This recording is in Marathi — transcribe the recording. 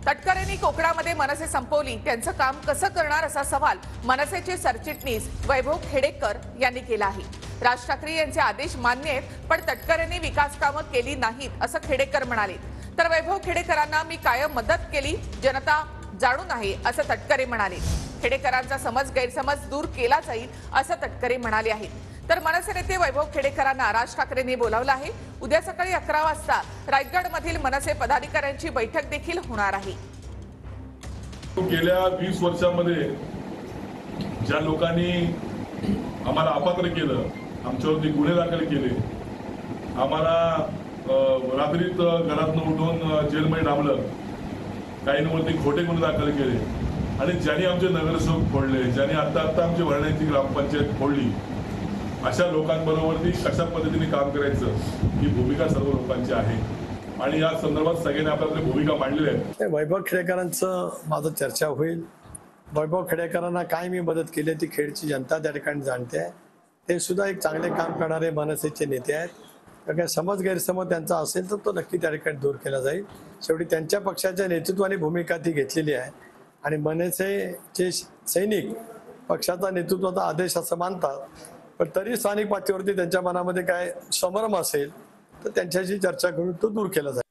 तटकरेंनी कोकणामध्ये मनसे संपवली, त्यांचं काम कसं करणार असा सवाल मनसेचे सरचिटणीस वैभव खेडेकर यांनी केला आहे। राज ठाकरे यांचे आदेश मान्य आहेत, पण तटकरेंनी विकास कामं केली नाहीत असं खेडेकर म्हणाले। तर वैभव खेडेकरांना मी कायम मदत केली, जनता जाणून आहे असं तटकरे म्हणाले। खेडेकरांचा गैरसमज दूर केला जाईल असं तटकरे म्हणाले आहेत। तर मनसे नेते वैभव खेडेकरांना राज ठाकरेंनी बोलावलं आहे। उद्या सकाळी 11 वाजता रायगडमधील मनसे पदाधिकाऱ्यांची बैठक देखील होणार आहे। गेल्या 20 वर्षांमध्ये ज्या लोकांनी आम्हाला अपात्र केलं, आमच्यावरती गुन्हे दाखल केले, आम्हाला रात्रीत घरातून उठवून जेलमध्ये डांबलं, काहींवरती खोटे गुन्हे दाखल केले आणि ज्यांनी आमचे नगरसेवक फोडले, ज्यांनी आता आमची वर्ण्याची ग्रामपंचायत फोडली, अशा लोकांबरोबर कशा पद्धतीने काम करायचं ही भूमिका सर्व लोकांची आहे आणि या संदर्भात सगळ्यांनी आपली भूमिका मांडलेली आहे। वैभव खेडेकरांचं माझं चर्चा होईल। वैभव खेडेकरांना काय मी मदत केली ती खेडची जनता त्या ठिकाणी जाणते आहे। ते सुद्धा एक चांगले काम करणारे मनसेचे नेते आहेत। काही गैरसमज त्यांचा असेल तर तो नक्की त्या ठिकाणी दूर केला जाईल। शेवटी त्यांच्या पक्षाच्या नेतृत्वाने भूमिका ती घेतलेली आहे आणि मनसेचे सैनिक पक्षाचा नेतृत्वाचा आदेश असं मानतात, पण तरी स्थानिक पातळीवरती त्यांच्या मनामध्ये काय संभ्रम असेल तर त्यांच्याशी चर्चा करून तो दूर केला जाईल।